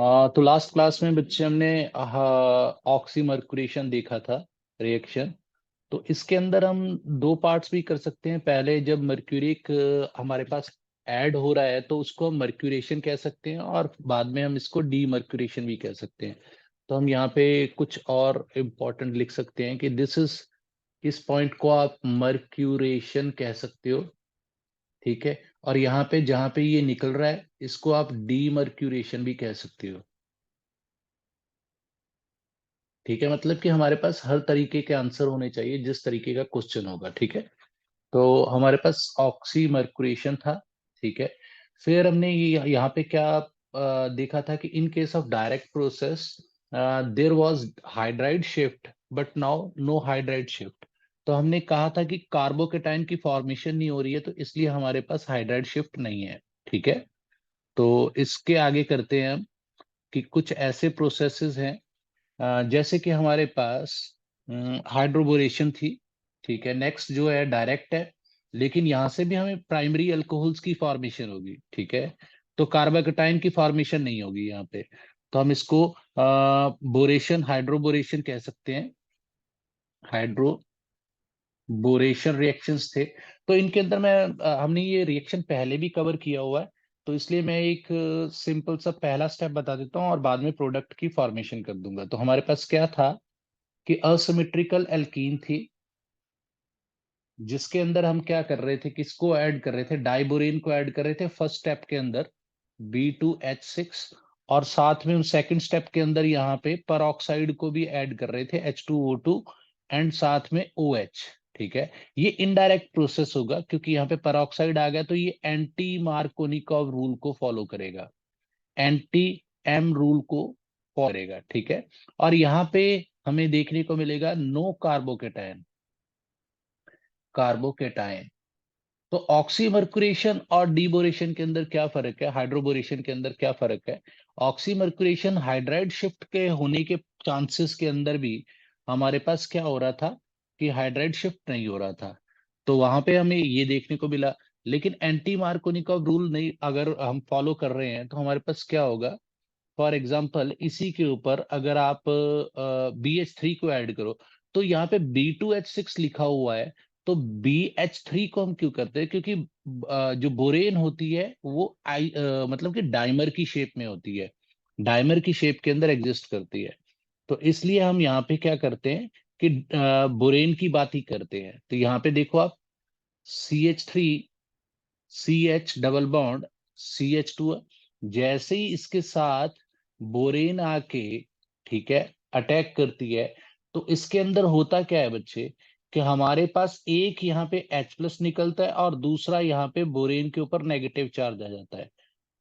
तो last class में बच्चे हमने ऑक्सीमर्क्यूरेशन देखा था, रिएक्शन। तो इसके अंदर हम दो पार्ट्स भी कर सकते हैं। पहले जब मर्क्यूरिक हमारे पास ऐड हो रहा है तो उसको हम मर्क्यूरेशन कह सकते हैं, और बाद में हम इसको डीमर्क्यूरेशन भी कह सकते हैं। तो हम यहाँ पे कुछ और इम्पोर्टेंट लिख सकते हैं कि दिस इज, इस पॉइंट को आप मर्क्यूरेशन कह सकते हो, ठीक है। और यहाँ पे जहाँ पे ये निकल रहा है इसको आप डीमर्क्यूरेशन भी कह सकते हो, ठीक है। मतलब कि हमारे पास हर तरीके के आंसर होने चाहिए जिस तरीके का क्वेश्चन होगा, ठीक है। तो हमारे पास ऑक्सीमर्क्यूरेशन था, ठीक है। फिर हमने ये यहाँ पे क्या देखा था कि in case of direct process there was hydride shift but now no hydride shift. तो हमने कहा था कि कार्बोकेटाइन की फॉर्मेशन नहीं हो रही है, तो इसलिए हमारे पास हाइड्राइड शिफ्ट नहीं है, ठीक है। तो इसके आगे करते हैं हम कि कुछ ऐसे प्रोसेसेस हैं जैसे कि हमारे पास हाइड्रोबोरेशन थी, ठीक है। नेक्स्ट जो है डायरेक्ट है, लेकिन यहाँ से भी हमें प्राइमरी अल्कोहल्स की फॉर्मेशन होगी, ठीक है। तो कार्बोकेटाइन की फॉर्मेशन नहीं होगी यहाँ पे। तो हम इसको बोरेशन, हाइड्रोबोरेशन कह सकते हैं। हाइड्रोबोरेशन रिएक्शंस थे। तो इनके अंदर हमने ये रिएक्शन पहले भी कवर किया हुआ है, तो इसलिए मैं एक सिंपल सा पहला स्टेप बता देता हूँ और बाद में प्रोडक्ट की फॉर्मेशन कर दूंगा। तो हमारे पास क्या था कि असिमेट्रिकल एल्कीन थी, जिसके अंदर हम क्या कर रहे थे, किसको ऐड कर रहे थे, डाइबोरेन को ऐड कर रहे थे फर्स्ट स्टेप के अंदर, B2H6। और साथ में हम सेकंड स्टेप के अंदर यहाँ पे परऑक्साइड को भी ऐड कर रहे थे, H2O2 एंड साथ में OH, ठीक है। ये इनडायरेक्ट प्रोसेस होगा क्योंकि यहाँ पे परऑक्साइड आ गया, तो ये एंटी मार्कोनिकॉव रूल को फॉलो करेगा, एंटी एम रूल को फॉलो करेगा, ठीक है। और यहाँ पे हमें देखने को मिलेगा नो कार्बोकेटायन, कार्बोकेटायन। तो ऑक्सीमर्क्यूरेशन और डीबोरेशन के अंदर क्या फर्क है, हाइड्रोबोरेशन के अंदर क्या फर्क है। ऑक्सीमर्क्यूरेशन हाइड्राइड शिफ्ट के होने के चांसेस के अंदर भी हमारे पास क्या हो रहा था कि हाइड्राइड शिफ्ट नहीं हो रहा था, तो वहां पे हमें ये देखने को मिला। लेकिन एंटी मार्कोनिकॉव रूल नहीं अगर हम फॉलो कर रहे हैं तो हमारे पास क्या होगा, फॉर एग्जाम्पल इसी के ऊपर अगर आप BH3 को ऐड करो, तो यहाँ पे B2H6 लिखा हुआ है। तो BH3 को हम क्यों करते हैं, क्योंकि जो बोरेन होती है वो मतलब कि डाइमर की शेप में होती है, डाइमर की शेप के अंदर एग्जिस्ट करती है। तो इसलिए हम यहाँ पे क्या करते हैं कि बोरेन की बात ही करते हैं। तो यहाँ पे देखो आप, CH3 CH double bond CH2, जैसे ही इसके साथ बोरेन आके, ठीक है, अटैक करती है, तो इसके अंदर होता क्या है बच्चे कि हमारे पास एक यहाँ पे H+ निकलता है और दूसरा यहाँ पे बोरेन के ऊपर नेगेटिव चार्ज आ जाता है।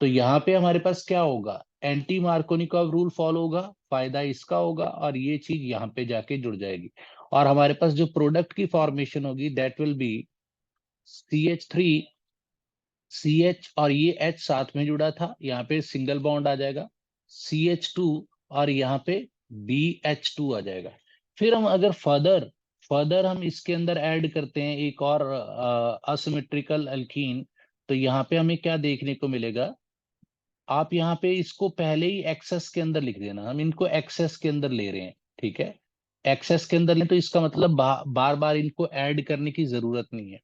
तो यहाँ पे हमारे पास क्या होगा, एंटी मार्कोनिकॉव रूल फॉलो होगा, फायदा इसका होगा, और ये चीज यहाँ पे जाके जुड़ जाएगी। और हमारे पास जो प्रोडक्ट की फॉर्मेशन होगी दैट विल बी CH3CH, और ये H साथ में जुड़ा था, यहाँ पे सिंगल बॉन्ड आ जाएगा CH2, और यहाँ पे BH2 आ जाएगा। फिर हम अगर फर्दर फर्दर हम इसके अंदर ऐड करते हैं एक और असिमेट्रिकल अल्कीन, तो यहाँ पे हमें क्या देखने को मिलेगा, आप यहाँ पे इसको पहले ही एक्सेस के अंदर लिख देना, हम इनको एक्सेस के अंदर ले रहे हैं, ठीक है। एक्सेस के अंदर ले तो इसका मतलब बार बार इनको ऐड करने की जरूरत नहीं है।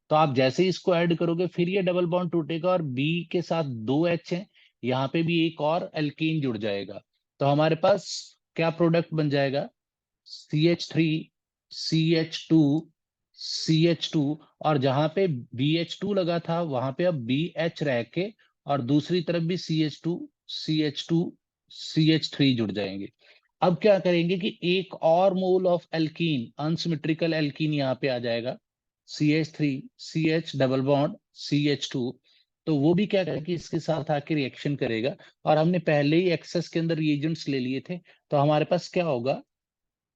तो आप जैसे ही इसको ऐड करोगे फिर ये डबल बॉन्ड टूटेगा और बी के साथ दो एच है, यहाँ पे भी एक और एल्कीन जुड़ जाएगा। तो हमारे पास क्या प्रोडक्ट बन जाएगा, CH3CH2CH2, और जहां पे BH2 लगा था वहां पे अब BH रह के, और दूसरी तरफ भी CH2CH2CH3 जुड़ जाएंगे। अब क्या करेंगे कि एक और mole of alkene, unsymmetrical alkene यहाँ पे आ जाएगा, CH3CH डबल बॉन्ड CH2। तो वो भी क्या करेगा कि इसके साथ आके रिएक्शन करेगा, और हमने पहले ही एक्सेस के अंदर रिएजेंट्स ले लिए थे। तो हमारे पास क्या होगा,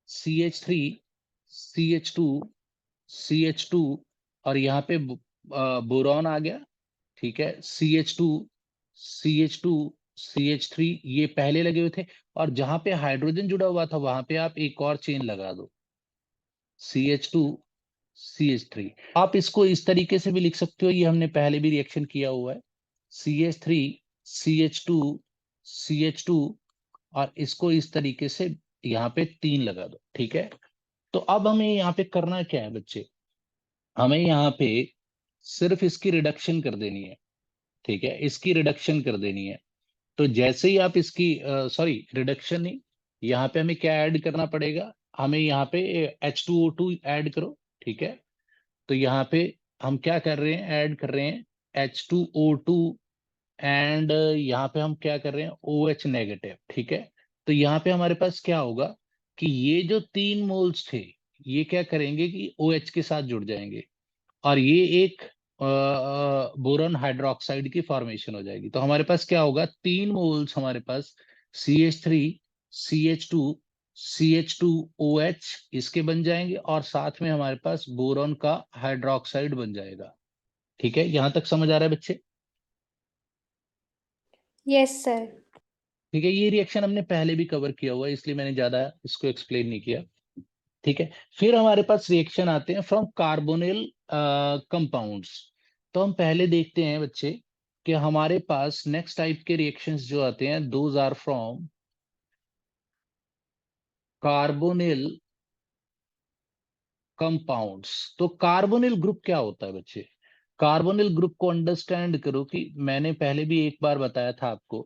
CH3CH2CH2, और यहाँ पे बोरॉन आ गया, ठीक है। CH2CH2CH3 ये पहले लगे हुए थे, और जहां पे हाइड्रोजन जुड़ा हुआ था वहां पे आप एक और चेन लगा दो, CH2CH3। आप इसको इस तरीके से भी लिख सकते हो, ये हमने पहले भी रिएक्शन किया हुआ है, CH3CH2 CH2 और इसको इस तरीके से यहाँ पे 3 लगा दो, ठीक है। तो अब हमें यहाँ पे करना क्या है बच्चे, हमें यहाँ पे सिर्फ इसकी रिडक्शन कर देनी है, ठीक है, इसकी रिडक्शन कर देनी है। तो जैसे ही आप इसकी सॉरी रिडक्शन नहीं, यहाँ पे हमें क्या ऐड करना पड़ेगा, हमें यहाँ पे H2O2 ऐड करो, ठीक है। तो यहाँ पे हम क्या कर रहे हैं, ऐड कर रहे हैं H2O2 एंड यहाँ पे हम क्या कर रहे हैं OH नेगेटिव, ठीक है। तो यहाँ पे हमारे पास क्या होगा कि ये जो 3 मोल्स थे ये क्या करेंगे कि OH के साथ जुड़ जाएंगे और ये एक बोरॉन हाइड्रोक्साइड की फॉर्मेशन हो जाएगी। तो हमारे पास क्या होगा, 3 मोल्स हमारे पास CH3 CH2 CH2OH इसके बन जाएंगे और साथ में हमारे पास बोरॉन का हाइड्रोक्साइड बन जाएगा। ठीक है, यहां तक समझ आ रहा है बच्चे? Yes sir. ठीक है, ये रिएक्शन हमने पहले भी कवर किया हुआ है इसलिए मैंने ज्यादा इसको एक्सप्लेन नहीं किया। ठीक है, फिर हमारे पास रिएक्शन आते हैं फ्रॉम कार्बोनिल कंपाउंड्स। तो हम पहले देखते हैं बच्चे कि हमारे पास नेक्स्ट टाइप के रिएक्शंस जो आते हैं those are from carbonyl compounds. तो कार्बोनिल ग्रुप क्या होता है बच्चे, कार्बोनिल ग्रुप को अंडरस्टैंड करो कि मैंने पहले भी एक बार बताया था आपको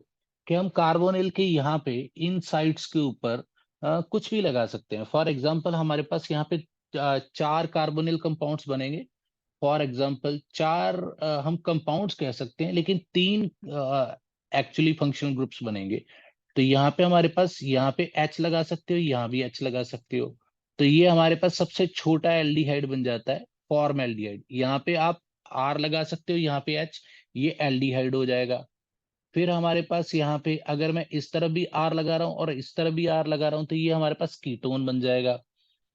कि हम कार्बोनिल के यहाँ पे इन साइड्स के ऊपर कुछ भी लगा सकते हैं। फॉर एग्जांपल हमारे पास यहाँ पे 4 कार्बोनिल कंपाउंड्स बनेंगे। फॉर एग्जांपल 4 हम कंपाउंड्स कह सकते हैं लेकिन 3 एक्चुअली फंक्शनल ग्रुप्स बनेंगे। तो यहाँ पे हमारे पास यहाँ पे H लगा सकते हो, यहाँ भी H लगा सकते हो। तो ये हमारे पास सबसे छोटा एल्डिहाइड बन जाता है, फॉर्म एल्डिहाइड। यहाँ पे आप R लगा सकते हो, यहाँ पे H, ये एल्डिहाइड हो जाएगा। फिर हमारे पास यहाँ पे अगर मैं इस तरफ भी R लगा रहा हूँ और इस तरफ भी R लगा रहा हूँ तो ये हमारे पास कीटोन बन जाएगा।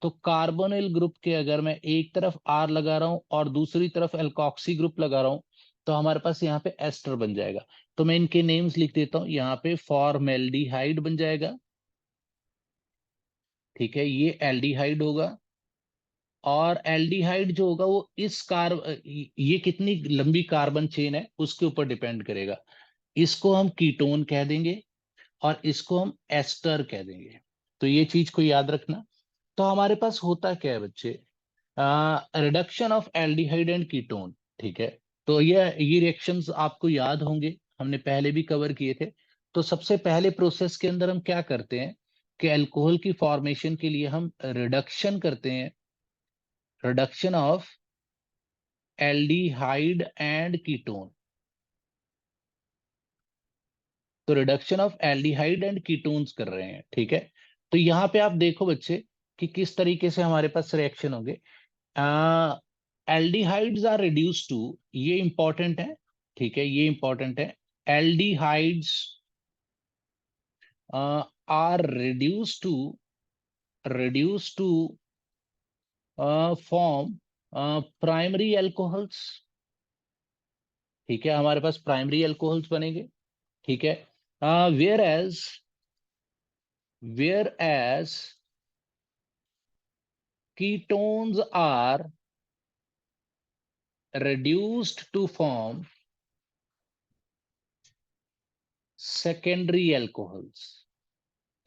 तो कार्बोनिल ग्रुप के अगर मैं एक तरफ R लगा रहा हूँ और दूसरी तरफ एल्कोक्सी ग्रुप लगा रहा हूँ तो हमारे पास यहाँ पे एस्टर बन जाएगा। तो मैं इनके नेम्स लिख देता हूँ, यहाँ पे फॉर्मेल्डिहाइड बन जाएगा, ठीक है, ये एल्डिहाइड होगा। और एल्डिहाइड जो होगा वो इस ये कितनी लंबी कार्बन चेन है उसके ऊपर डिपेंड करेगा। इसको हम कीटोन कह देंगे और इसको हम एस्टर कह देंगे। तो ये चीज को याद रखना। तो हमारे पास होता क्या है बच्चे, reduction of aldehyde and ketone, ठीक है। तो ये रिएक्शंस आपको याद होंगे, हमने पहले भी कवर किए थे। तो सबसे पहले प्रोसेस के अंदर हम क्या करते हैं कि अल्कोहल की फॉर्मेशन के लिए हम रिडक्शन करते हैं, reduction of aldehyde and ketone. तो reduction of aldehyde and ketones कर रहे हैं, ठीक है। तो यहाँ पे आप देखो बच्चे कि किस तरीके से हमारे पास रिएक्शन होंगे। एल्डिहाइड्स आर रिड्यूस टू, ये इंपॉर्टेंट है, ठीक है, ये इंपॉर्टेंट है। Aldehydes are reduce to form primary alcohols, ठीक है, हमारे पास प्राइमरी एल्कोहल्स बनेंगे, ठीक है। Whereas ketones are reduced to form secondary alcohols।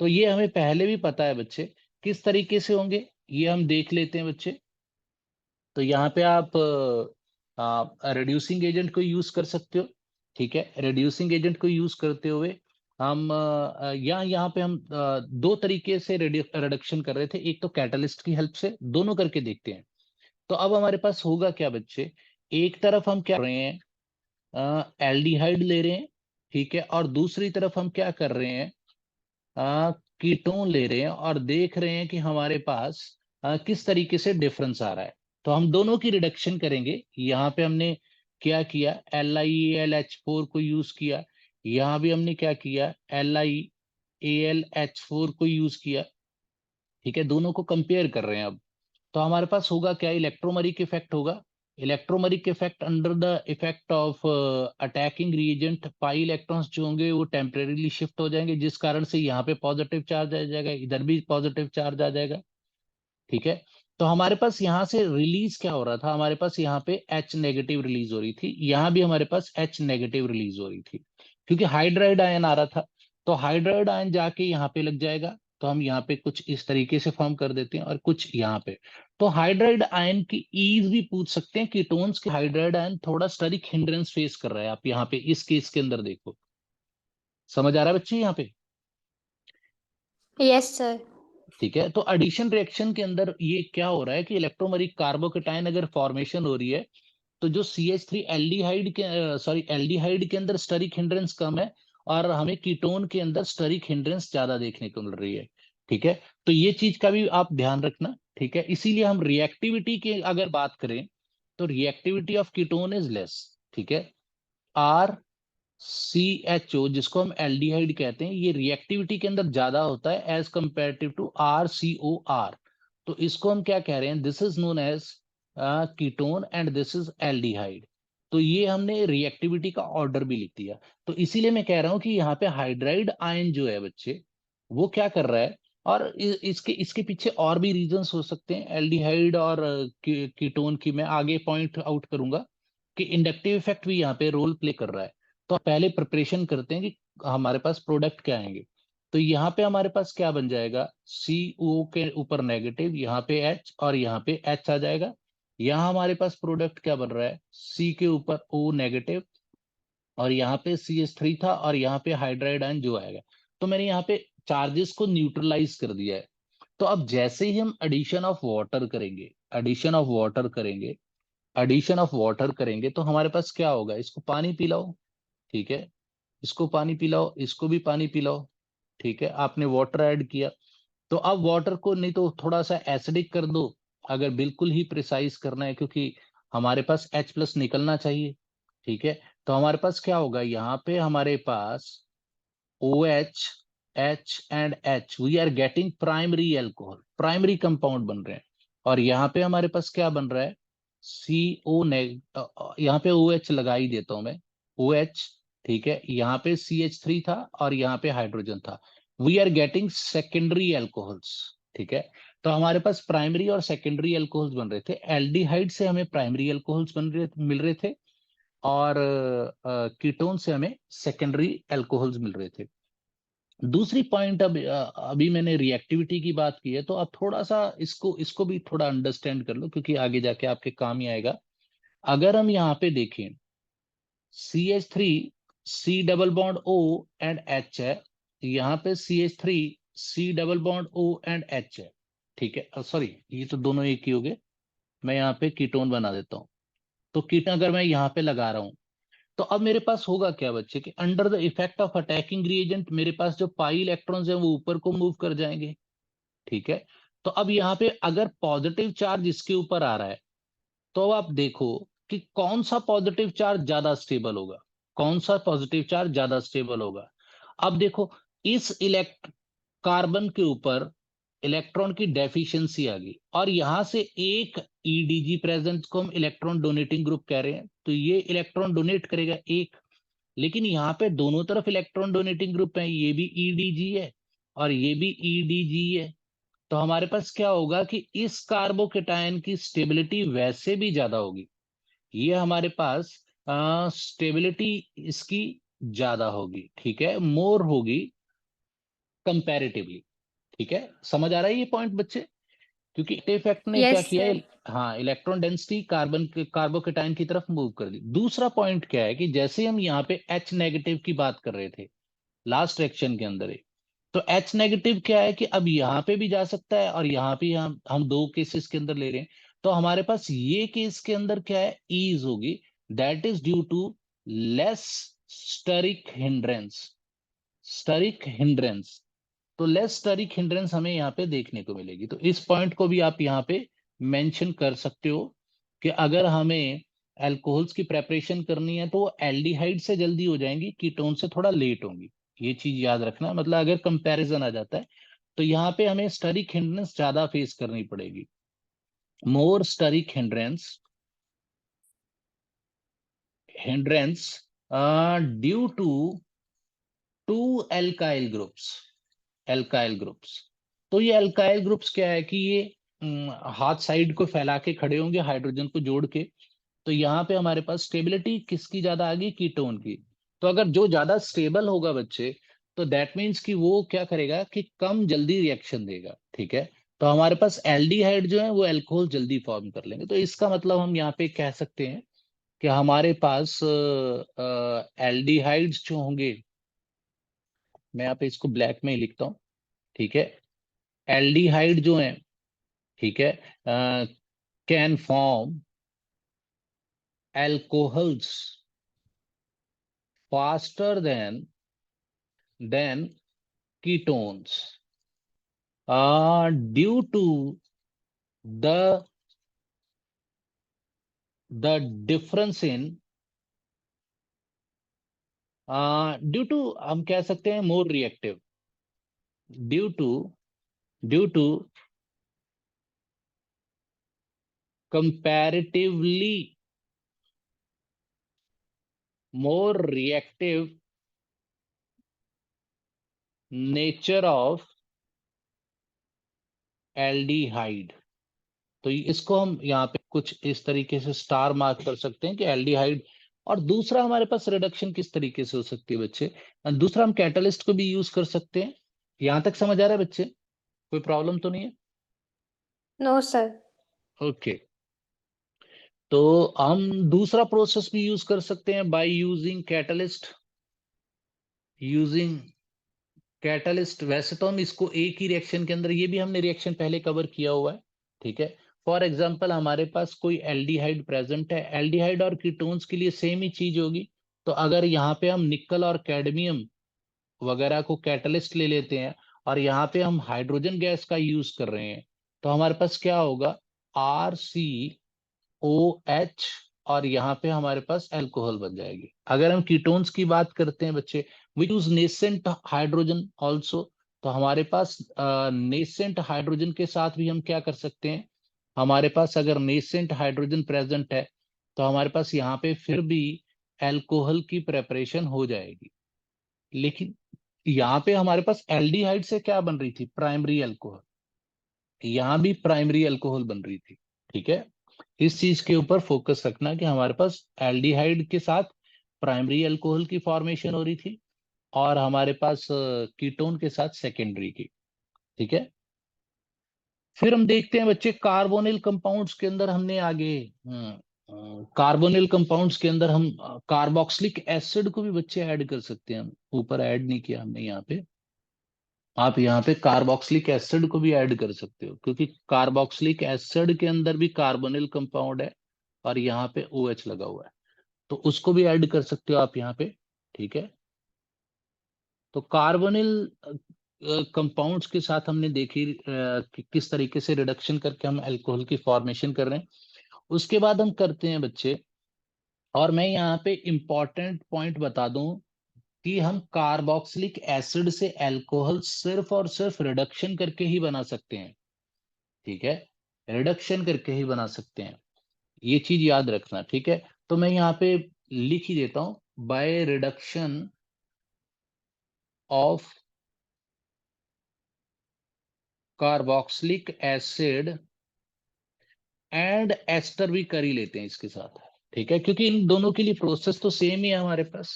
तो ये हमें पहले भी पता है बच्चे, किस तरीके से होंगे ये हम देख लेते हैं बच्चे। तो यहाँ पे आप रिड्यूसिंग एजेंट को यूज कर सकते हो, ठीक है। रिड्यूसिंग एजेंट को यूज करते हुए हम यहाँ पे हम 2 तरीके से रिडक्शन कर रहे थे, एक तो कैटलिस्ट की हेल्प से, दोनों करके देखते हैं। तो अब हमारे पास होगा क्या बच्चे, एक तरफ हम क्या कर रहे हैं, एल्डिहाइड ले रहे हैं, ठीक है, और दूसरी तरफ हम क्या कर रहे हैं, कीटोन ले रहे हैं और देख रहे हैं कि हमारे पास किस तरीके से डिफरेंस आ रहा है। तो हम दोनों की रिडक्शन करेंगे। यहाँ पे हमने क्या किया, LiAlH4 को यूज किया, यहाँ भी हमने क्या किया, LiAlH4 को यूज किया, ठीक है, दोनों को कंपेयर कर रहे हैं अब। तो हमारे पास होगा क्या, इलेक्ट्रोमरिक इफेक्ट होगा। Electromeric effect under the effect of attacking reagent, pi electrons जो होंगे वो टेम्परेरीली शिफ्ट हो जाएंगे जिस कारण से यहाँ पे पॉजिटिव चार्ज आ जाएगा, इधर भी पॉजिटिव चार्ज आ जाएगा, ठीक है। तो हमारे पास यहाँ से रिलीज क्या हो रहा था, हमारे पास यहाँ पे H नेगेटिव रिलीज हो रही थी, यहाँ भी हमारे पास H नेगेटिव रिलीज हो रही थी क्योंकि हाइड्राइड आयन आ रहा था। तो हाइड्राइड आयन जाके यहाँ पे लग जाएगा, तो हम यहाँ पे कुछ इस तरीके से फॉर्म कर देते हैं और कुछ यहाँ पे। तो हाइड्राइड आयन की ईज भी पूछ सकते हैं, कीटोन्स के हाइड्राइड आयन थोड़ा स्टेरिक हिंड्रेंस फेस कर रहा है। आप यहाँ पे इस केस के अंदर देखो, समझ आ रहा है बच्चे यहाँ पे? Yes sir. ठीक है, तो एडिशन रिएक्शन के अंदर ये क्या हो रहा है कि इलेक्ट्रोमेरिक कार्बोकेटाइन अगर फॉर्मेशन हो रही है, तो जो CH3 एल्डिहाइड के एल्डिहाइड के अंदर स्टेरिक हिंड्रेंस कम है, और हमें कीटोन के अंदर स्टेरिक हिंड्रेंस ज्यादा देखने को मिल रही है। ठीक है, तो ये चीज का भी आप ध्यान रखना। ठीक है, इसीलिए हम रिएक्टिविटी की अगर बात करें, तो reactivity of ketone is less. ठीक है, RCHO जिसको हम एल्डिहाइड कहते हैं, ये रिएक्टिविटी के अंदर ज्यादा होता है एज कंपेरेटिव टू RCOR। तो इसको हम क्या कह रहे हैं, this is known as ketone and this is aldehyde. तो ये हमने रिएक्टिविटी का ऑर्डर भी लिख दिया। तो इसीलिए मैं कह रहा हूं कि यहाँ पे हाइड्राइड आयन जो है बच्चे, वो क्या कर रहा है, और इसके इसके पीछे और भी रीजंस हो सकते हैं एल्डिहाइड और कीटोन की, मैं आगे पॉइंट आउट करूंगा कि इंडक्टिव इफेक्ट भी यहाँ पे रोल प्ले कर रहा है। तो पहले प्रिपरेशन करते हैं कि हमारे पास प्रोडक्ट क्या आएंगे। तो यहाँ पे हमारे पास क्या बन जाएगा, CO के ऊपर नेगेटिव, यहाँ पे H और यहाँ पे H आ जाएगा। यहाँ हमारे पास प्रोडक्ट क्या बन रहा है, C के ऊपर O नेगेटिव, और यहाँ पे CH3 था, और यहाँ पे हाइड्राइड आयन जो आएगा। तो मैंने यहाँ पे चार्जेस को न्यूट्रलाइज कर दिया है। तो अब जैसे ही हम एडिशन ऑफ वाटर करेंगे, एडिशन ऑफ वाटर करेंगे, एडिशन ऑफ वाटर करेंगे, तो हमारे पास क्या होगा, इसको पानी पिलाओ। ठीक है, इसको पानी पिलाओ, इसको भी पानी पिलाओ। ठीक है, आपने वाटर ऐड किया, तो अब वाटर को नहीं तो थोड़ा सा एसिडिक कर दो, अगर बिल्कुल ही प्रिसाइज करना है, क्योंकि हमारे पास H+ निकलना चाहिए। ठीक है, तो हमारे पास क्या होगा, यहाँ पे हमारे पास OH, H and H, we are getting primary alcohol, primary compound बन रहे हैं। और यहाँ पे हमारे पास क्या बन रहा है, CO यहाँ पे OH लगा ही देता हूं मैं, OH। ठीक है, यहाँ पे CH3 था और यहाँ पे हाइड्रोजन था, we are getting secondary alcohols. ठीक है, तो हमारे पास प्राइमरी और सेकेंडरी एल्कोहल्स बन रहे थे। एल्डिहाइड से हमें प्राइमरी एल्कोहल्स मिल रहे थे, और कीटोन से हमें सेकेंडरी एल्कोहल्स मिल रहे थे। दूसरी पॉइंट, अभी मैंने रिएक्टिविटी की बात की है, तो आप थोड़ा सा इसको इसको भी थोड़ा अंडरस्टैंड कर लो, क्योंकि आगे जाके आपके काम ही आएगा। अगर हम यहाँ पे देखें, CH3 C double bond O and H है, यहाँ पे CH3 C double bond O and H है। ठीक है, सॉरी, ये तो दोनों एक ही हो गए, मैं यहाँ पे कीटोन बना देता हूँ। तो कीटोन अगर मैं यहाँ पे लगा रहा हूँ, तो अब मेरे पास होगा क्या बच्चे, कि under the effect of attacking reagent मेरे पास जो पाई इलेक्ट्रॉन्स हैं वो ऊपर को मूव कर जाएंगे। ठीक है, तो अब यहाँ पे अगर पॉजिटिव चार्ज इसके ऊपर आ रहा है, तो अब आप देखो कि कौन सा पॉजिटिव चार्ज ज्यादा स्टेबल होगा, कौन सा पॉजिटिव चार्ज ज्यादा स्टेबल होगा। अब देखो, इस कार्बन के ऊपर इलेक्ट्रॉन की डेफिशिएंसी आ गई, और यहां से एक EDG प्रेजेंट को हम इलेक्ट्रॉन डोनेटिंग ग्रुप कह रहे हैं, तो ये इलेक्ट्रॉन डोनेट करेगा एक। लेकिन यहाँ पे दोनों तरफ इलेक्ट्रॉन डोनेटिंग ग्रुप है, ये भी EDG है और ये भी EDG है। तो हमारे पास क्या होगा कि इस कार्बोकेटायन की स्टेबिलिटी वैसे भी ज्यादा होगी, ये हमारे पास स्टेबिलिटी इसकी ज्यादा होगी। ठीक है, मोर होगी कंपैरेटिवली। ठीक है, समझ आ रहा है ये पॉइंट बच्चे? क्योंकि इफेक्ट ने क्या यस किया है, सर। हाँ, इलेक्ट्रॉन डेंसिटी कार्बोकेटाइन की तरफ मूव कर दी। दूसरा पॉइंट क्या है कि जैसे हम यहाँ पे H नेगेटिव की बात कर रहे थे लास्ट रिएक्शन के अंदर ही, तो H नेगेटिव क्या है कि अब यहाँ पे भी जा सकता है, और यहाँ पे हम दो केसेस के अंदर ले रहे हैं। तो हमारे पास ये केस के अंदर क्या है, ईज होगी, that is due to less steric hindrance, steric hindrance. तो लेस स्टेरिक हिंड्रेंस हमें यहाँ पे देखने को मिलेगी। तो इस पॉइंट को भी आप यहाँ पे मेंशन कर सकते हो कि अगर हमें अल्कोहल्स की प्रेपरेशन करनी है, तो वो एल्डिहाइड से जल्दी हो जाएंगी, कीटोन से थोड़ा लेट होंगी। ये चीज याद रखना, मतलब अगर कंपैरिजन आ जाता है, तो यहाँ पे हमें स्टेरिक हिंड्रेंस ज्यादा फेस करनी पड़ेगी, more steric hindrance due to alkyl groups, alkyl groups. तो ये एल्काइल ग्रुप्स क्या है कि ये हाथ साइड को फैला के खड़े होंगे हाइड्रोजन को जोड़ के। तो यहाँ पे हमारे पास स्टेबिलिटी किसकी ज्यादा आ गई, कीटोन की। तो अगर जो ज्यादा स्टेबल होगा बच्चे, तो दैट मीन्स कि वो क्या करेगा कि कम जल्दी रिएक्शन देगा, ठीक है। तो हमारे पास एल्डिहाइड जो है वो अल्कोहल जल्दी फॉर्म कर लेंगे। तो इसका मतलब हम यहाँ पे कह सकते हैं कि हमारे पास एल्डिहाइड्स जो होंगे, मैं यहाँ पे इसको ब्लैक में ही लिखता हूँ, ठीक है। एल्डिहाइड जो है, ठीक है, can form alcohols faster than ketones due to the difference in due to, हम कह सकते हैं more reactive, due to due to comparatively more reactive nature of aldehyde. तो इसको हम यहाँ पे कुछ इस तरीके से स्टार मार्क कर सकते हैं कि एल्डिहाइड। और दूसरा हमारे पास रिडक्शन किस तरीके से हो सकती है बच्चे, दूसरा हम कैटलिस्ट को भी यूज कर सकते हैं। यहां तक समझ आ रहा है बच्चे, कोई प्रॉब्लम तो नहीं है? No sir. ओके, तो हम दूसरा प्रोसेस भी यूज कर सकते हैं बाय यूजिंग कैटलिस्ट। वैसे तो हम इसको एक ही रिएक्शन के अंदर, ये भी हमने रिएक्शन पहले कवर किया हुआ है, ठीक है। फॉर एग्जांपल हमारे पास कोई एल्डिहाइड प्रेजेंट है, एल्डिहाइड और कीटोन्स के लिए सेम ही चीज होगी। तो अगर यहाँ पे हम निकल और कैडमियम वगैरह को कैटलिस्ट ले लेते हैं और यहाँ पे हम हाइड्रोजन गैस का यूज कर रहे हैं, तो हमारे पास क्या होगा, RCOH, और यहाँ पे हमारे पास अल्कोहल बन जाएगी। अगर हम कीटोन्स की बात करते हैं बच्चे, we use nascent hydrogen also, तो हमारे पास नेसेंट हाइड्रोजन के साथ भी हम क्या कर सकते हैं, हमारे पास अगर नेसेंट हाइड्रोजन प्रेजेंट है तो हमारे पास यहाँ पे फिर भी अल्कोहल की प्रेपरेशन हो जाएगी। लेकिन यहाँ पे हमारे पास एल्डिहाइड से क्या बन रही थी, प्राइमरी अल्कोहल, यहाँ भी प्राइमरी अल्कोहल बन रही थी, ठीक है। इस चीज के ऊपर फोकस रखना कि हमारे पास एल्डिहाइड के साथ प्राइमरी अल्कोहल की फॉर्मेशन हो रही थी और हमारे पास कीटोन के साथ सेकेंडरी की, ठीक है। फिर हम देखते हैं बच्चे कार्बोनिल कंपाउंड्स के अंदर हमने आगे, कार्बोनिल कंपाउंड्स के अंदर हम कार्बोक्सिलिक एसिड को भी बच्चे ऐड कर सकते हैं। ऊपर ऐड नहीं किया हमने यहाँ पे, आप यहाँ पे कार्बोक्सिलिक एसिड को भी ऐड कर सकते हो, क्योंकि कार्बोक्सिलिक एसिड के अंदर भी कार्बोनिल कंपाउंड है और यहाँ पे OH लगा हुआ है, तो उसको भी ऐड कर सकते हो आप यहाँ पे, ठीक है। तो कार्बोनिल कंपाउंड्स के साथ हमने देखी कि किस तरीके से रिडक्शन करके हम अल्कोहल की फॉर्मेशन कर रहे हैं। उसके बाद हम करते हैं बच्चे, और मैं यहाँ पे इंपॉर्टेंट पॉइंट बता दूं कि हम कार्बोक्सिलिक एसिड से अल्कोहल सिर्फ और सिर्फ रिडक्शन करके ही बना सकते हैं, ठीक है। रिडक्शन करके ही बना सकते हैं, ये चीज याद रखना, ठीक है। तो मैं यहाँ पे लिख ही देता हूं, by reduction of carboxylic acid and ester भी कर ही लेते हैं इसके साथ, ठीक है, क्योंकि इन दोनों के लिए प्रोसेस तो सेम ही है हमारे पास,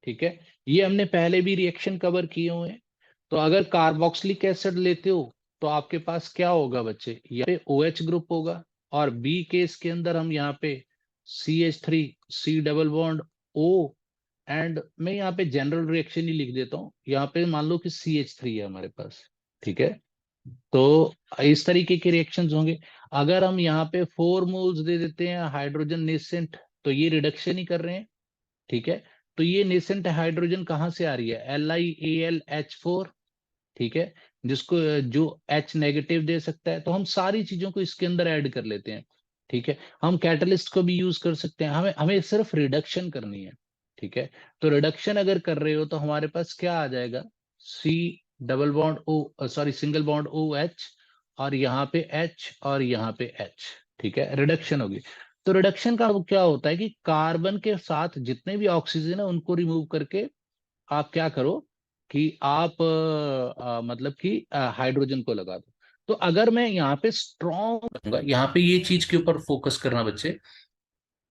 ठीक है। ये हमने पहले भी रिएक्शन कवर किए हुए हैं। तो अगर कार्बोक्सिलिक एसिड लेते हो तो आपके पास क्या होगा बच्चे, यहाँ पे OH ग्रुप होगा, और बी केस के अंदर हम यहाँ पे CH3 C double bond O, and मैं यहाँ पे जनरल रिएक्शन ही लिख देता हूँ, यहाँ पे मान लो कि CH3 है हमारे पास, ठीक है। तो इस तरीके के रिएक्शंस होंगे। अगर हम यहाँ पे 4 मोल्स दे देते हैं हाइड्रोजन नेसेंट, तो ये रिडक्शन ही कर रहे हैं, ठीक है। तो ये नेसेंट हाइड्रोजन कहाँ से आ रही है, LiAlH4, ठीक है, जिसको जो H नेगेटिव दे सकता है। तो हम सारी चीजों को इसके अंदर ऐड कर लेते हैं, ठीक है। हम कैटलिस्ट को भी यूज कर सकते हैं, हमें हमें सिर्फ रिडक्शन करनी है, ठीक है। तो रिडक्शन अगर कर रहे हो तो हमारे पास क्या आ जाएगा, C double bond O, sorry single bond OH, और यहाँ पे H और यहाँ पे H, ठीक है, रिडक्शन होगी। तो रिडक्शन का क्या होता है कि कार्बन के साथ जितने भी ऑक्सीजन है उनको रिमूव करके आप क्या करो कि आप मतलब कि हाइड्रोजन को लगा दो। तो अगर मैं यहाँ पे स्ट्रॉन्ग, यहाँ पे ये चीज के ऊपर फोकस करना बच्चे,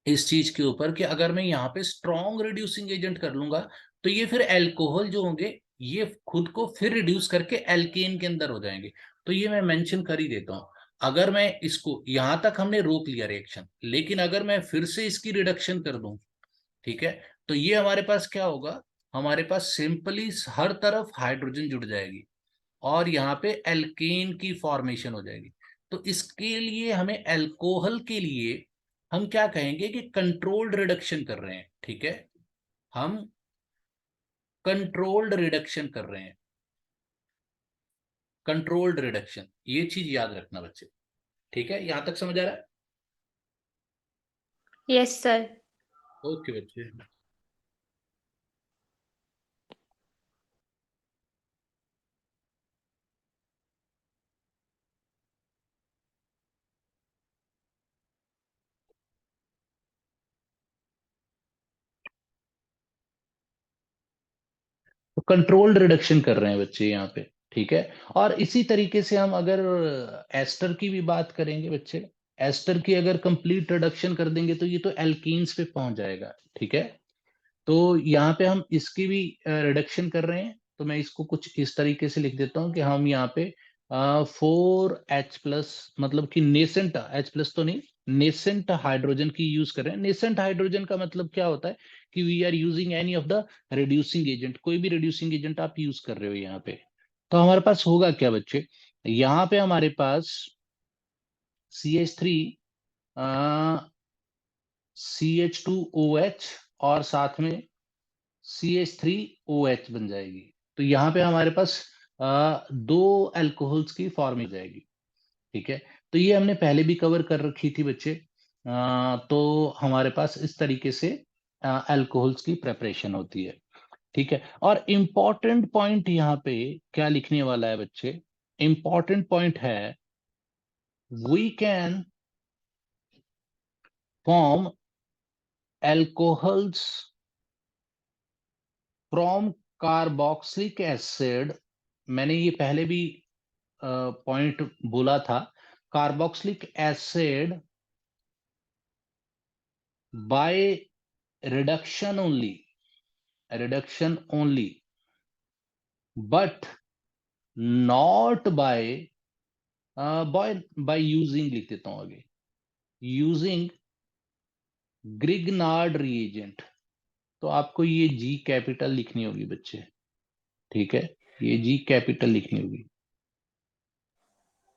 इस चीज के ऊपर कि अगर मैं यहाँ पे स्ट्रॉन्ग रिड्यूसिंग एजेंट कर लूंगा तो ये फिर अल्कोहल जो होंगे ये खुद को फिर रिड्यूस करके एल्केन के अंदर हो जाएंगे। तो ये मैं मेंशन कर ही देता हूं। अगर मैं इसको यहां तक हमने रोक लिया रिएक्शन, लेकिन अगर मैं फिर से इसकी रिडक्शन कर दूं, ठीक है, तो ये हमारे पास क्या होगा, हमारे पास सिंपली हर तरफ हाइड्रोजन जुड़ जाएगी और यहाँ पे एल्केन की फॉर्मेशन हो जाएगी। तो इसके लिए हमें अल्कोहल के लिए हम क्या कहेंगे कि कंट्रोल्ड रिडक्शन कर रहे हैं, ठीक है, हम कंट्रोल्ड रिडक्शन कर रहे हैं, कंट्रोल्ड रिडक्शन, ये चीज याद रखना बच्चे। ठीक है, यहां तक समझ आ रहा है? Yes sir. ओके बच्चे। तो कंट्रोल्ड रिडक्शन कर रहे हैं बच्चे यहाँ पे, ठीक है। और इसी तरीके से हम अगर एस्टर की भी बात करेंगे बच्चे, एस्टर की अगर कंप्लीट रिडक्शन कर देंगे तो ये तो एल्कीन्स पे पहुंच जाएगा, ठीक है। तो यहाँ पे हम इसकी भी रिडक्शन कर रहे हैं, तो मैं इसको कुछ इस तरीके से लिख देता हूँ कि हम यहाँ पे 4H+, मतलब कि नेसेंट H+ तो नहीं, नेसेंट हाइड्रोजन की यूज कर रहे हैं। नेसेंट हाइड्रोजन का मतलब क्या होता है कि we are using any of the reducing agent, कोई भी रिड्यूसिंग एजेंट आप यूज कर रहे हो यहाँ पे। तो हमारे पास होगा क्या बच्चे, यहाँ पे हमारे पास CH3, CH2OH और साथ में CH3OH बन जाएगी। तो यहाँ पे हमारे पास दो अल्कोहल्स की फॉर्म हो जाएगी, ठीक है। तो ये हमने पहले भी कवर कर रखी थी बच्चे। तो हमारे पास इस तरीके से अल्कोहल्स की प्रेपरेशन होती है, ठीक है। और इम्पॉर्टेंट पॉइंट यहाँ पे क्या लिखने वाला है बच्चे, इम्पॉर्टेंट पॉइंट है, we can form alcohols from carboxylic acid. मैंने ये पहले भी पॉइंट बोला था, carboxylic acid by reduction only, reduction only, but not by by by using, लिख देता हूं आगे, यूजिंग ग्रिग्नार्ड रिएजेंट। तो आपको ये जी कैपिटल लिखनी होगी बच्चे, ठीक है, ये जी कैपिटल लिखनी होगी,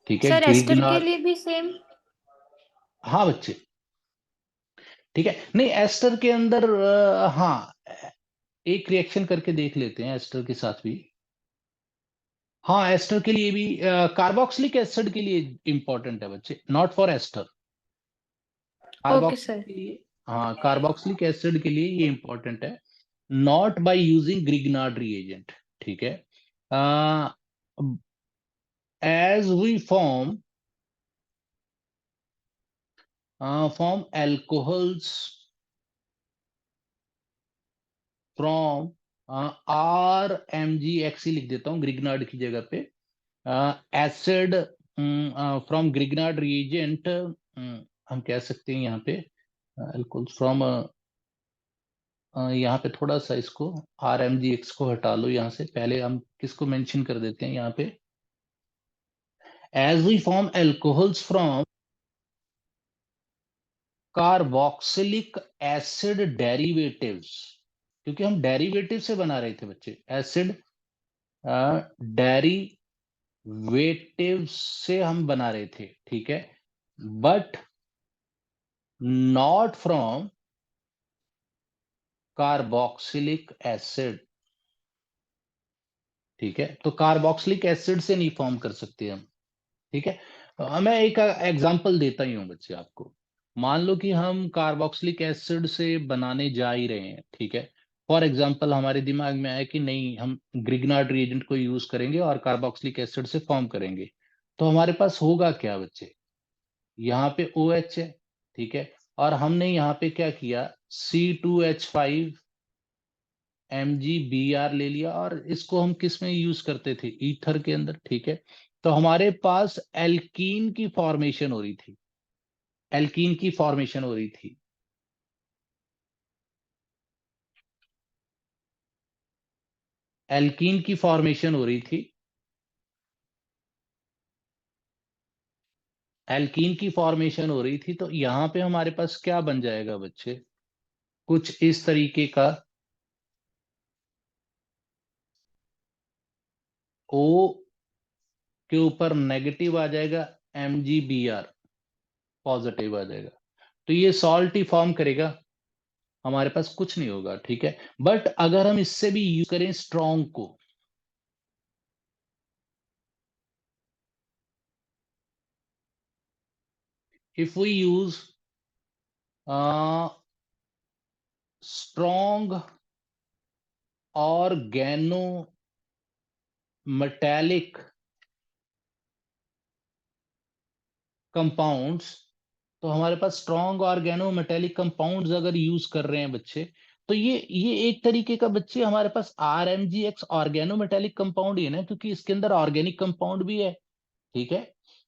ठीक है, सर एस्टर के ग्रिग्नार्ड। लिए भी सेम? हाँ बच्चे, ठीक है। नहीं, एस्टर के अंदर हाँ, एक रिएक्शन करके देख लेते हैं एस्टर के साथ भी। हाँ, एस्टर के लिए भी, कार्बोक्सिलिक एसिड के लिए इंपॉर्टेंट है बच्चे, not for ester, okay carboxyl sir. के लिए। हाँ, कार्बोक्सिलिक एसिड के लिए ये इंपॉर्टेंट है, not by using Grignard reagent, ठीक है। As we form alcohols from RMgX लिख देता हूँ ग्रिग्नार्ड की जगह पे, एसिड फ्रॉम ग्रिग्नार्ड रिएजेंट, हम कह सकते हैं यहाँ पे अल्कोहल फ्रॉम, यहाँ पे थोड़ा सा इसको RMgX को हटा लो, यहाँ से पहले हम किसको मेंशन कर देते हैं यहाँ पे, as we form alcohols from carboxylic acid derivatives, क्योंकि हम डेरिवेटिव से बना रहे थे बच्चे, एसिड डेरिवेटिव से हम बना रहे थे, ठीक है, but not from carboxylic acid, ठीक है। तो कार्बोक्सिलिक एसिड से नहीं फॉर्म कर सकते हम, ठीक है। मैं एक एग्जांपल देता ही हूँ बच्चे आपको। मान लो कि हम कार्बोक्सिलिक एसिड से बनाने जा ही रहे हैं, ठीक है। फॉर एग्जांपल हमारे दिमाग में आया कि नहीं, हम ग्रिग्नार्ड रिएजेंट को यूज करेंगे और कार्बोक्सिलिक एसिड से फॉर्म करेंगे। तो हमारे पास होगा क्या बच्चे, यहाँ पे OH है, ठीक है, और हमने यहाँ पे क्या किया, C2H5Mg Br ले लिया, और इसको हम किस में यूज करते थे, ईथर के अंदर, ठीक है। तो हमारे पास एल्कीन की फॉर्मेशन हो रही थी, एल्कीन की फॉर्मेशन हो रही थी। एल्कीन की फॉर्मेशन हो रही थी, एल्कीन की फॉर्मेशन हो रही थी, तो यहां पे हमारे पास क्या बन जाएगा बच्चे, कुछ इस तरीके का ओ के ऊपर नेगेटिव आ जाएगा, MgBr पॉजिटिव आ जाएगा, तो ये सॉल्ट ही फॉर्म करेगा, हमारे पास कुछ नहीं होगा, ठीक है। बट अगर हम इससे भी यूज करें स्ट्रॉन्ग को, if we use strong organo metallic compounds, तो हमारे पास स्ट्रॉन्ग ऑर्गेनो मेटेलिक कंपाउंड्स अगर यूज कर रहे हैं बच्चे, तो ये एक तरीके का बच्चे हमारे पास RMgX ऑर्गेनो मेटेलिक कंपाउंड ही है ना, क्योंकि इसके अंदर ऑर्गेनिक कंपाउंड भी है, ठीक है,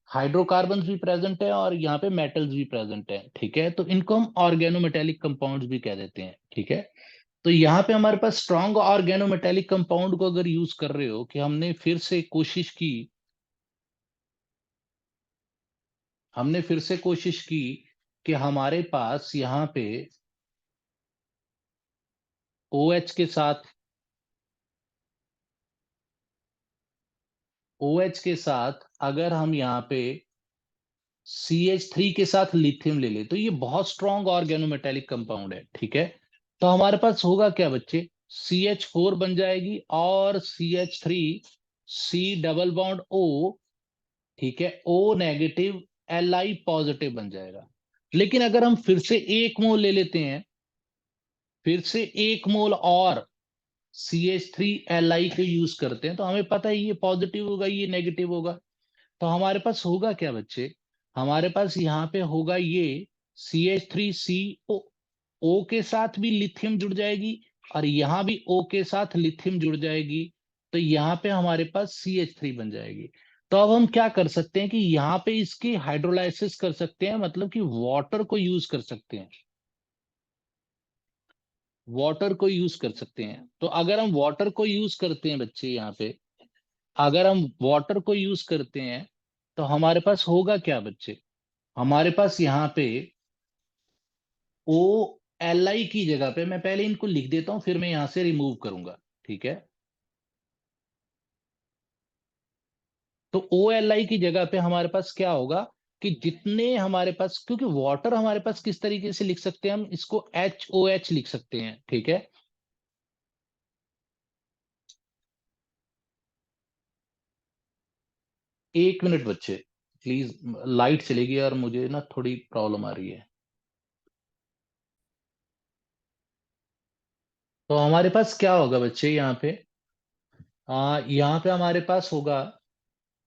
हाइड्रोकार्बन्स भी प्रेजेंट है और यहाँ पे मेटल्स भी प्रेजेंट है, ठीक है, तो इनको हम ऑर्गेनो मेटेलिक कंपाउंड्स भी कह देते हैं, ठीक है। तो यहाँ पे हमारे पास स्ट्रॉन्ग ऑर्गेनो मेटेलिक कंपाउंड को अगर यूज कर रहे हो कि हमने फिर से कोशिश की, हमने फिर से कोशिश की कि हमारे पास यहाँ पे OH के साथ, OH के साथ अगर हम यहाँ पे CH3 के साथ लिथियम ले ले, तो ये बहुत स्ट्रॉन्ग ऑर्गेनोमेटेलिक कंपाउंड है, ठीक है। तो हमारे पास होगा क्या बच्चे, CH4 बन जाएगी और CH3, C double bond O, ठीक है, O नेगेटिव Li पॉजिटिव बन जाएगा। लेकिन अगर हम फिर से एक मोल ले लेते हैं, फिर से एक मोल और CH3Li को यूज करते हैं, तो हमें पता है ये पॉजिटिव होगा, ये नेगेटिव होगा, तो हमारे पास होगा क्या बच्चे, हमारे पास यहाँ पे होगा ये CH3CO, O के साथ भी लिथियम जुड़ जाएगी और यहाँ भी O के साथ लिथियम जुड़ जाएगी, तो यहाँ पे हमारे पास CH3 बन जाएगी। तो अब हम क्या कर सकते हैं कि यहाँ पे इसकी हाइड्रोलाइसिस कर सकते हैं, मतलब कि वाटर को यूज कर सकते हैं, वाटर को यूज कर सकते हैं। तो अगर हम वाटर को यूज करते हैं बच्चे यहाँ पे, अगर हम वाटर को यूज करते हैं, तो हमारे पास होगा क्या बच्चे, हमारे पास यहाँ पे OLi की जगह पे, मैं पहले इनको लिख देता हूं फिर मैं यहां से रिमूव करूंगा, ठीक है। तो OLi की जगह पे हमारे पास क्या होगा कि जितने हमारे पास, क्योंकि वाटर हमारे पास किस तरीके से लिख सकते हैं, हम इसको HOH लिख सकते हैं, ठीक है। एक मिनट बच्चे प्लीज, लाइट चलेगी और मुझे ना थोड़ी प्रॉब्लम आ रही है। तो हमारे पास क्या होगा बच्चे यहाँ पे, यहाँ पे हमारे पास होगा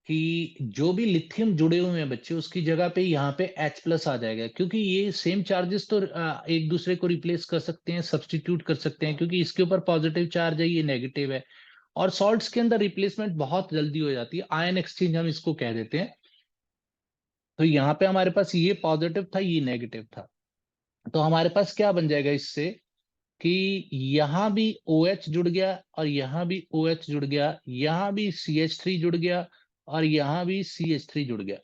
कि जो भी लिथियम जुड़े हुए हैं बच्चे, उसकी जगह पे यहाँ पे H+ आ जाएगा, क्योंकि ये सेम चार्जेस तो एक दूसरे को रिप्लेस कर सकते हैं, सब्स्टिट्यूट कर सकते हैं, क्योंकि इसके ऊपर पॉजिटिव चार्ज है, ये नेगेटिव है, और सॉल्ट्स के अंदर रिप्लेसमेंट बहुत जल्दी हो जाती है, आयन एक्सचेंज हम इसको कह देते हैं। तो यहाँ पे हमारे पास ये पॉजिटिव था, ये नेगेटिव था, तो हमारे पास क्या बन जाएगा इससे कि यहाँ भी OH जुड़ गया और यहाँ भी OH जुड़ गया, यहाँ भी CH3 जुड़ गया और यहाँ भी CH3 जुड़ गया।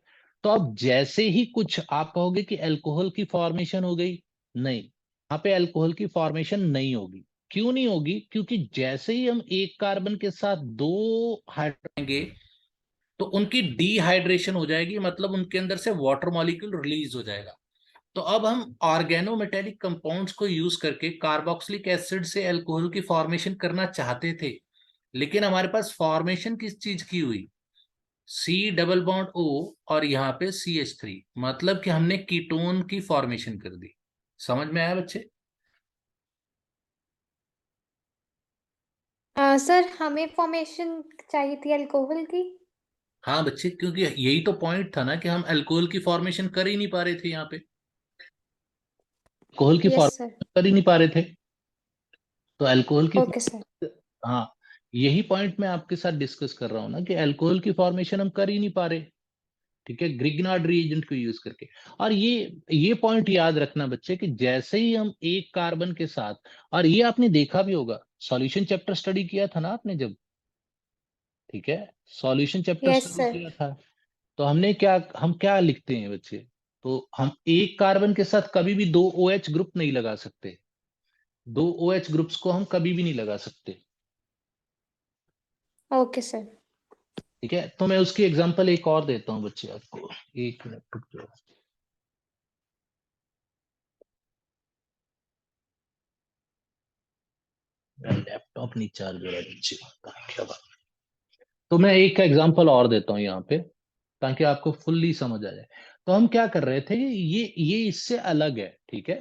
तो अब जैसे ही कुछ आप कहोगे कि अल्कोहल की फॉर्मेशन हो गई, नहीं, यहाँ पे अल्कोहल की फॉर्मेशन नहीं होगी। क्यों नहीं होगी, क्योंकि जैसे ही हम एक कार्बन के साथ दो हाइड्रोजन, तो उनकी डिहाइड्रेशन हो जाएगी, मतलब उनके अंदर से वाटर मॉलिक्यूल रिलीज हो जाएगा। तो अब हम ऑर्गेनोमेटेलिक कंपाउंड्स को यूज करके कार्बोक्सिलिक एसिड से अल्कोहल की फॉर्मेशन करना चाहते थे, लेकिन हमारे पास फॉर्मेशन किस चीज की हुई, C डबल बॉन्ड O और यहाँ पे CH3, मतलब कि हमने कीटोन की फॉर्मेशन कर दी। समझ में आया बच्चे? सर हमें फॉर्मेशन चाहिए थी अल्कोहल की। हाँ बच्चे, क्योंकि यही तो पॉइंट था ना कि हम अल्कोहल की फॉर्मेशन कर ही नहीं पा रहे थे, यहाँ पे अल्कोहल की यस सर। फॉर्मेशन कर ही नहीं पा रहे थे, तो अल्कोहल की, ओके सर। हाँ, यही पॉइंट मैं आपके साथ डिस्कस कर रहा हूँ ना कि अल्कोहल की फॉर्मेशन हम कर ही नहीं पा रहे, ठीक है, ग्रिग्नार्ड रिएजेंट को यूज करके। और ये पॉइंट याद रखना बच्चे कि जैसे ही हम एक कार्बन के साथ, और ये आपने देखा भी होगा, सॉल्यूशन चैप्टर स्टडी किया था ना आपने जब, ठीक है, solution chapter yes study sir. किया था, तो हम क्या लिखते हैं बच्चे, तो हम एक कार्बन के साथ कभी भी दो OH ग्रुप नहीं लगा सकते, दो OH ग्रुप्स को हम कभी भी नहीं लगा सकते। Okay sir. ठीक है, तो मैं उसकी एग्जांपल एक और देता हूं बच्चे आपको, एक मिनट रुक जाओ। लैपटॉप नहीं चार्ज हो रहा है बच्चे, क्या बात। तो मैं एक का एग्जांपल और देता हूँ यहाँ पे, ताकि आपको फुल्ली समझ आ जाए। तो हम क्या कर रहे थे, ये इससे अलग है, ठीक है।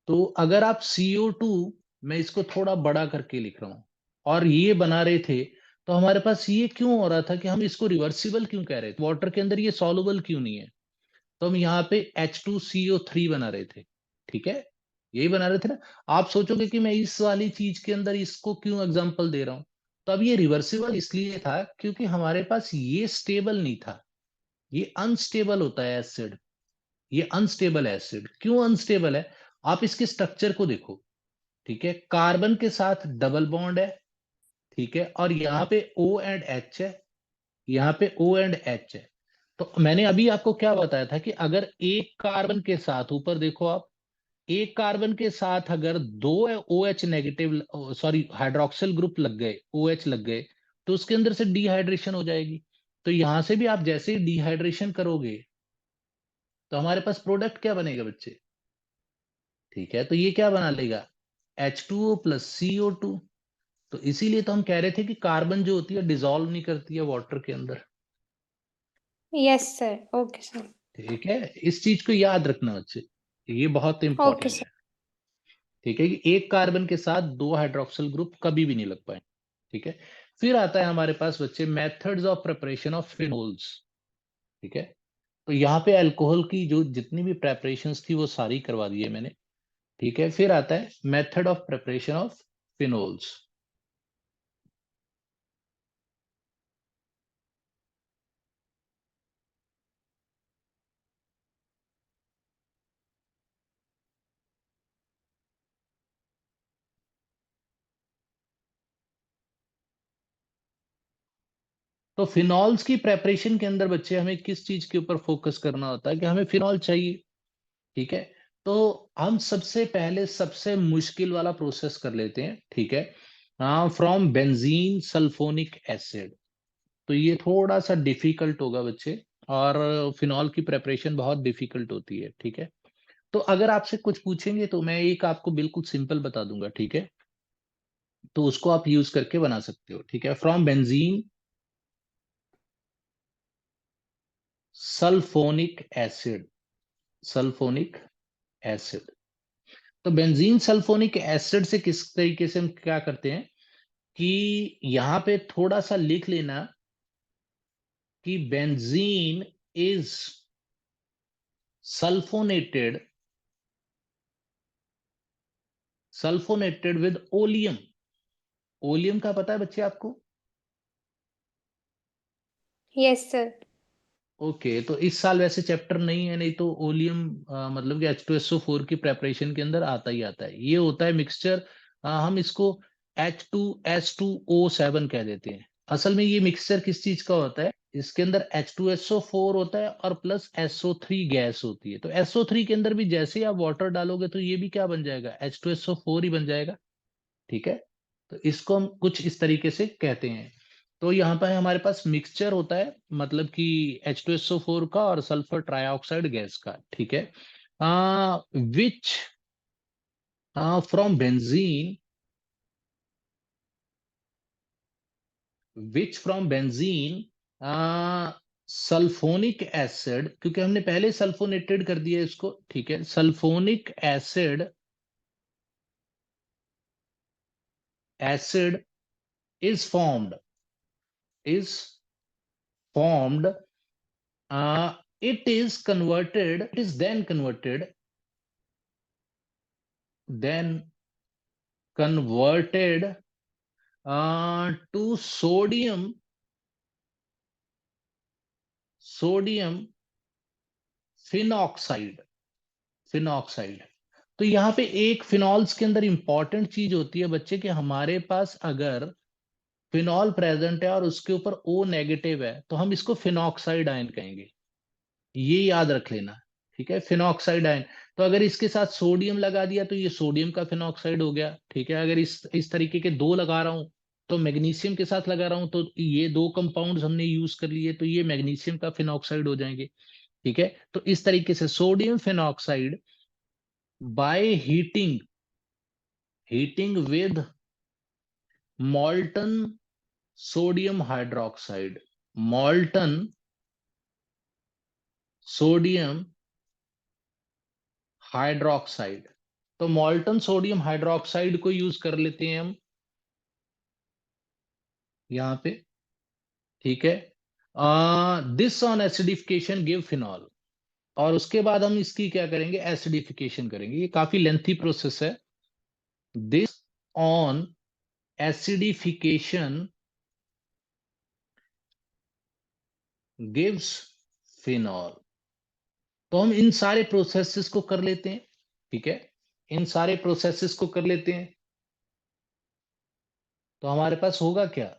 तो अगर आप CO2, मैं इसको थोड़ा बड़ा करके लिख रहा हूं, और ये बना रहे थे, तो हमारे पास ये क्यों हो रहा था कि हम इसको रिवर्सिबल क्यों कह रहे थे, वाटर के अंदर ये सॉल्युबल क्यों नहीं है। तो हम यहाँ पे H2CO3 बना रहे थे, ठीक है, यही बना रहे थे ना। आप सोचोगे कि मैं इस वाली चीज के अंदर इसको क्यों एग्जांपल दे रहा हूं, तो अब ये रिवर्सिबल इसलिए था क्योंकि हमारे पास ये स्टेबल नहीं था, ये अनस्टेबल होता है एसिड, ये अनस्टेबल एसिड क्यों अनस्टेबल है, आप इसके स्ट्रक्चर को देखो, ठीक है, कार्बन के साथ डबल बॉन्ड है, ठीक है, और यहाँ पे O एंड H है, यहाँ पे O एंड H है। तो मैंने अभी आपको क्या बताया था कि अगर एक कार्बन के साथ, ऊपर देखो आप, एक कार्बन के साथ अगर दो OH negative, sorry hydroxyl group लग गए, OH लग गए, तो उसके अंदर से डिहाइड्रेशन हो जाएगी। तो यहां से भी आप जैसे ही डिहाइड्रेशन करोगे, तो हमारे पास प्रोडक्ट क्या बनेगा बच्चे, ठीक है, तो ये क्या बना लेगा, H2O प्लस CO2। तो इसीलिए तो हम कह रहे थे कि कार्बन जो होती है डिसॉल्व नहीं करती है वाटर के अंदर। Yes sir. Okay sir. ठीक है, इस चीज को याद रखना बच्चे, ये बहुत ओके इंपॉर्टेंट सर। है। ठीक है, कि एक कार्बन के साथ दो हाइड्रोक्सिल ग्रुप कभी भी नहीं लग पाए। ठीक है, फिर आता है हमारे पास बच्चे methods of preparation of phenols. ठीक है, तो यहाँ पे अल्कोहल की जो जितनी भी प्रेपरेशंस थी वो सारी करवा दी है मैंने। ठीक है, फिर आता है method of preparation of phenols. तो फिनॉल्स की प्रेपरेशन के अंदर बच्चे हमें किस चीज के ऊपर फोकस करना होता है कि हमें फिनॉल चाहिए। ठीक है, तो हम सबसे पहले सबसे मुश्किल वाला प्रोसेस कर लेते हैं। ठीक है, फ्रॉम बेंजीन सल्फोनिक एसिड। तो ये थोड़ा सा डिफिकल्ट होगा बच्चे, और फिनॉल की प्रेपरेशन बहुत डिफिकल्ट होती है। ठीक है, तो अगर आपसे कुछ पूछेंगे तो मैं एक आपको बिल्कुल सिंपल बता दूंगा। ठीक है, तो उसको आप यूज करके बना सकते हो। ठीक है, from benzene sulphonic acid, sulphonic acid. तो बेंजीन सल्फोनिक एसिड से किस तरीके से हम क्या करते हैं कि यहां पे थोड़ा सा लिख लेना कि benzene is sulphonated, sulphonated with oleum. Oleum का पता है बच्चे आपको? Yes sir. ओके, तो इस साल वैसे चैप्टर नहीं है, नहीं तो ओलियम मतलब कि H2SO4 की प्रेपरेशन के अंदर आता ही आता है। ये होता है मिक्सचर, हम इसको H2S2O7 कह देते हैं। असल में ये मिक्सचर किस चीज का होता है, इसके अंदर H2SO4 होता है और प्लस SO3 गैस होती है। तो SO3 के अंदर भी जैसे ही आप वाटर डालोगे तो ये भी क्या बन जाएगा, H2SO4 ही बन जाएगा। ठीक है, तो इसको हम कुछ इस तरीके से कहते हैं। तो यहाँ पर हमारे पास मिक्सचर होता है, मतलब कि H2SO4 का और सल्फर ट्राइऑक्साइड गैस का। ठीक है, which from benzene, which from benzene sulphonic acid, क्योंकि हमने पहले सल्फोनेटेड कर दिया इसको। ठीक है, sulphonic acid, acid is formed, is formed, it is converted, it is then converted to sodium, sodium phenoxide, phenoxide. तो यहाँ पे एक फिनॉल्स के अंदर इंपॉर्टेंट चीज होती है बच्चे कि हमारे पास अगर फिनॉल प्रेजेंट है और उसके ऊपर O नेगेटिव है तो हम इसको फिनॉक्साइड आयन कहेंगे, ये याद रख लेना। ठीक है, फिनॉक्साइड आयन। तो अगर इसके साथ सोडियम लगा दिया तो ये सोडियम का फिनॉक्साइड हो गया। ठीक है, अगर इस तरीके के दो लगा रहा हूं तो मैग्नीशियम के साथ लगा रहा हूं तो ये दो कंपाउंड्स हमने यूज कर लिए तो ये मैग्नीशियम का फिनॉक्साइड हो जाएंगे। ठीक है, तो इस तरीके से sodium phenoxide by heating with molten sodium hydroxide, मॉल्टन sodium hydroxide. तो मॉल्टन सोडियम हाइड्रोक्साइड को यूज कर लेते हैं हम यहां पे। ठीक है, this on acidification give phenol. और उसके बाद हम इसकी क्या करेंगे, एसिडिफिकेशन करेंगे। ये काफी लेंथी प्रोसेस है। This on acidification gives phenol. तो हम इन सारे प्रोसेसेस को कर लेते हैं। ठीक है, इन सारे प्रोसेसेस को कर लेते हैं तो हमारे पास होगा क्या,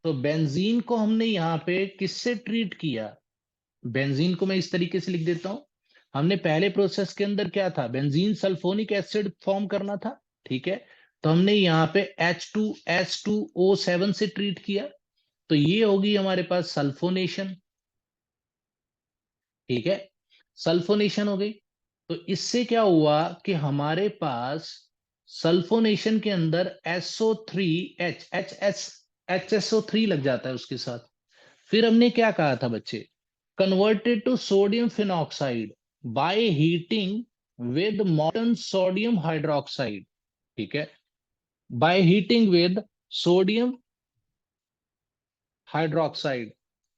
तो बेंजीन को हमने यहाँ पे किससे ट्रीट किया, बेंजीन को मैं इस तरीके से लिख देता हूं। हमने पहले प्रोसेस के अंदर क्या था, बेंजीन सल्फोनिक एसिड फॉर्म करना था। ठीक है, तो हमने यहाँ पे H2S2O7 से ट्रीट किया तो ये होगी हमारे पास सल्फोनेशन। ठीक है, सल्फोनेशन हो गई। तो इससे क्या हुआ कि हमारे पास सल्फोनेशन के अंदर HSO3 लग जाता है उसके साथ। फिर हमने क्या कहा था बच्चे, converted to sodium phenoxide by heating with molten sodium hydroxide. ठीक है, by heating with sodium hydroxide.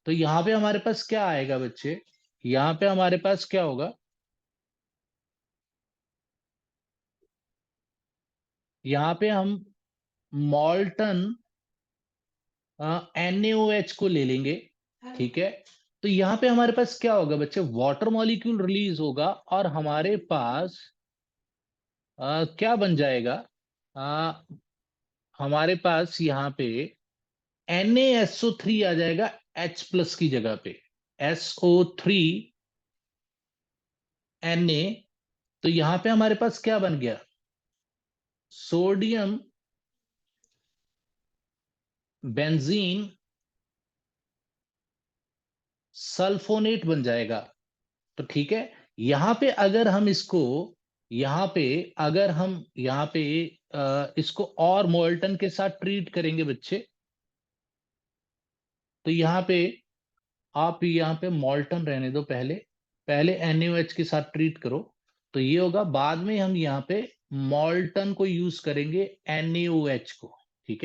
तो यहां पे हमारे पास क्या आएगा बच्चे, यहां पे हमारे पास क्या होगा, यहां पे हम मॉल्टन NaOH को ले लेंगे। ठीक है, तो यहां पे हमारे पास क्या होगा बच्चे, वाटर मॉलिक्यूल रिलीज होगा और हमारे पास क्या बन जाएगा, अ, हमारे पास यहाँ पे NaSO3 आ जाएगा H प्लस की जगह पे, SO3 Na। तो यहां पे हमारे पास क्या बन गया, सोडियम बेंजीन सल्फोनेट बन जाएगा। तो ठीक है, यहां पे अगर हम इसको, यहां पे अगर हम यहां पे इसको और मोल्टन के साथ ट्रीट करेंगे बच्चे, तो यहां पे आप यहां पे मोल्टन रहने दो, पहले पहले NaOH के साथ ट्रीट करो तो ये होगा, बाद में हम यहाँ पे मोल्टन को यूज करेंगे NaOH को।